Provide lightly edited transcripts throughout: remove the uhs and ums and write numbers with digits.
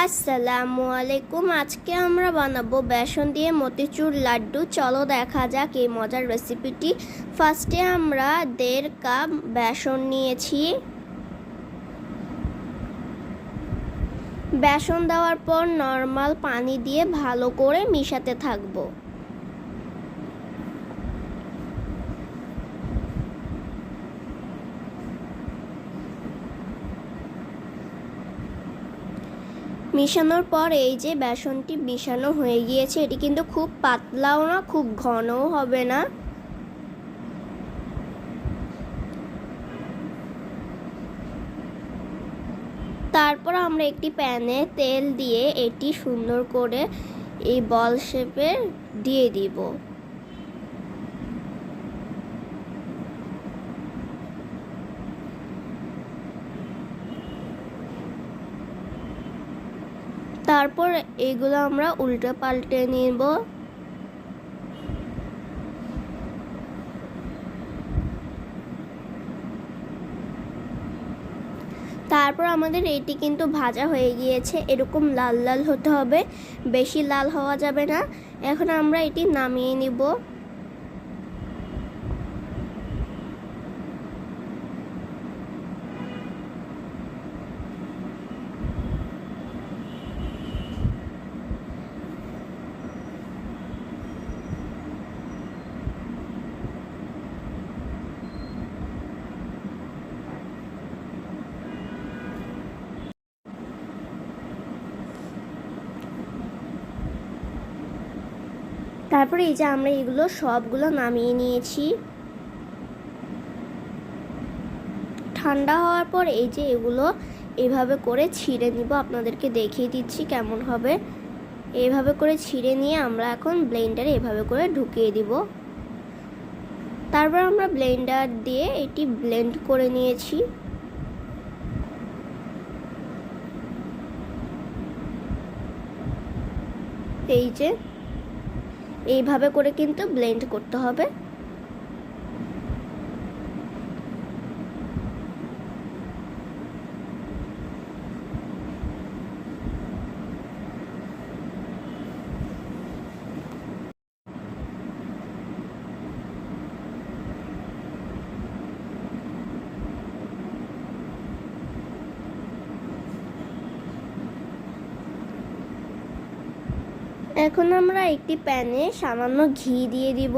আসসালামু আলাইকুম। আজকে আমরা বানাবো বেসন দিয়ে মতিচুর লাড্ডু। চলো দেখা যাক এই মজার রেসিপিটি। ফার্স্টে আমরা 1.5 কাপ বেসন নিয়েছি। বেসন দেওয়ার পর নর্মাল পানি দিয়ে ভালো করে মিশাতে থাকবো। মিশানোর পর এই যে বেসনটি মিশানো হয়ে গিয়েছে, এটি কিন্তু খুব পাতলাও না খুব ঘনও হবে না। তারপর আমরা একটি প্যানে তেল দিয়ে এটি সুন্দর করে এই বল শেপে দিয়ে দিব। তারপর এগুলো আমরা উল্টে পাল্টে নেব। তারপর আমাদের এটি কিন্তু ভাজা হয়ে গিয়েছে, এরকম লাল লাল হতে হবে, বেশি লাল হওয়া যাবে না। এখন আমরা এটি নামিয়ে নিব। তারপরে এই যে আমরা এগুলো সবগুলো নামিয়ে নিয়েছি। ঠান্ডা হওয়ার পর এই যে এগুলো এভাবে করে ছিঁড়ে নিব, আপনাদেরকে দেখিয়ে দিচ্ছি কেমন হবে। এইভাবে করে ছিঁড়ে নিয়ে আমরা এখন ব্লেন্ডারে এভাবে করে ঢুকিয়ে দিব। তারপর আমরা ব্লেন্ডার দিয়ে এটি ব্লেন্ড করে নিয়েছি। এই যে এইভাবে করে কিন্তু ব্লেন্ড করতে হবে। এখন আমরা একটি প্যানে সামান্য ঘি দিয়ে দিব।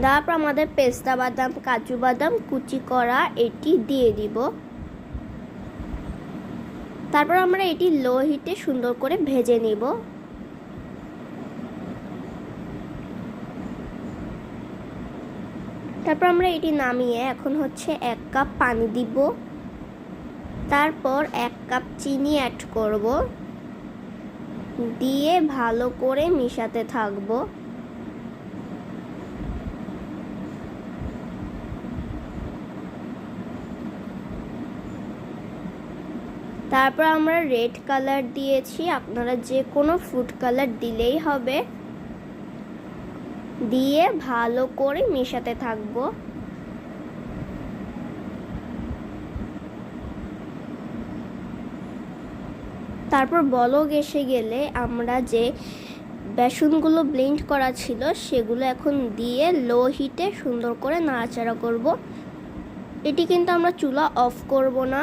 তারপর আমাদের পেস্তা বাদাম, কাজু বাদাম কুচি করা এটি দিয়ে দিব। তারপর আমরা এটি লো হিটে সুন্দর করে ভেজে নিব। তারপর আমরা এটি নামিয়ে এখন হচ্ছে 1 কাপ পানি দিব। তারপর 1 কাপ চিনি অ্যাড করব, দিয়ে ভালো করে মিশাতে থাকব। তারপর আমরা রেড কালার দিয়েছি, আপনারা যে কোনো ফুড কালার দিলেই হবে। দিয়ে ভালো করে মিশাতে থাকব। তারপর বলক এসে গেলে আমরা যে বেসনগুলো ব্লেন্ড করা ছিল সেগুলো এখন দিয়ে লো হিটে সুন্দর করে নাড়াচাড়া করব। এটি কিন্তু আমরা চুলা অফ করব না।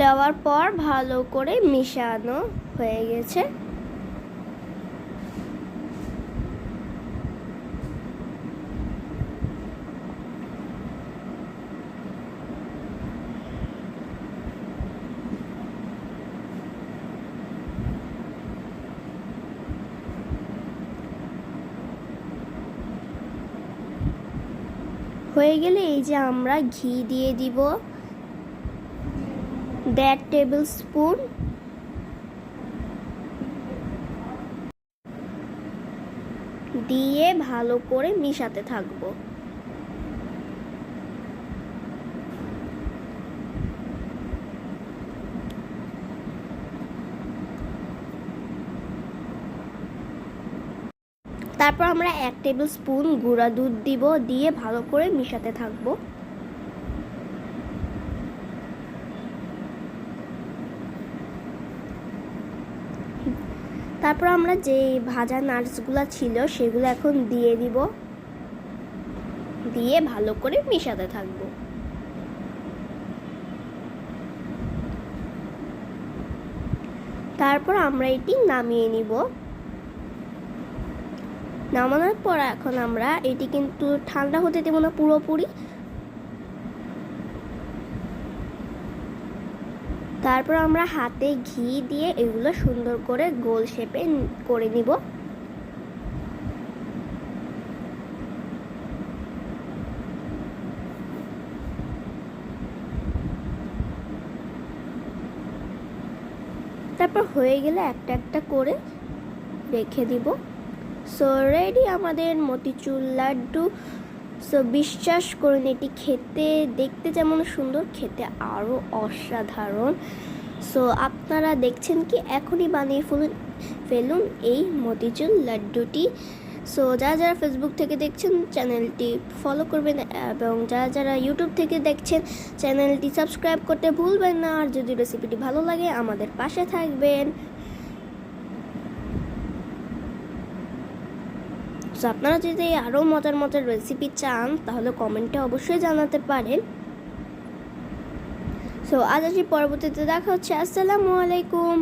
দেওয়ার পর ভালো করে মিশানো হয়ে গেছে। হয়ে গেলে এই যে আমরা ঘি দিয়ে দিব 1.5 টেবিল স্পুন। দিয়ে ভালো করে মিশাতে থাকবো। তারপর আমরা 1 টেবিল স্পুন গুঁড়া দুধ দিব, দিয়ে ভালো করে মিশাতে থাকবো। তারপর আমরা যে ভাজা নাটসগুলো ছিল সেগুলো এখন দিয়ে দিব, দিয়ে ভালো করে মিশাতে থাকবো। তারপর আমরা এটি নামিয়ে নিব। নামানোর পর এখন আমরা এটি কিন্তু ঠান্ডা হতে দেব না পুরোপুরি। তারপর আমরা হাতে ঘি দিয়ে এগুলো সুন্দর করে গোল শেপে করে নিব। তারপর হয়ে গেলে একটা একটা করে রেখে দিব। সো রেডি আমাদের মতিচুর লাড্ডু। সো বিশ্বাস করুন এটি খেতে দেখতে যেমন সুন্দর, খেতে আরও অসাধারণ। সো আপনারা দেখছেন কি এখনই বানিয়ে ফেলুন এই মতিচুর লাড্ডুটি। সো যারা যারা ফেসবুক থেকে দেখছেন চ্যানেলটি ফলো করবেন, এবং যারা যারা ইউটিউব থেকে দেখছেন চ্যানেলটি সাবস্ক্রাইব করতে ভুলবেন না। আর যদি রেসিপিটি ভালো লাগে আমাদের পাশে থাকবেন। সো আপনারা যদি আরও মজার মজার রেসিপি চান তাহলে কমেন্টে অবশ্যই জানাতে পারেন। সো আজ আসি, পরবর্তীতে দেখা হচ্ছে। আসসালামু আলাইকুম।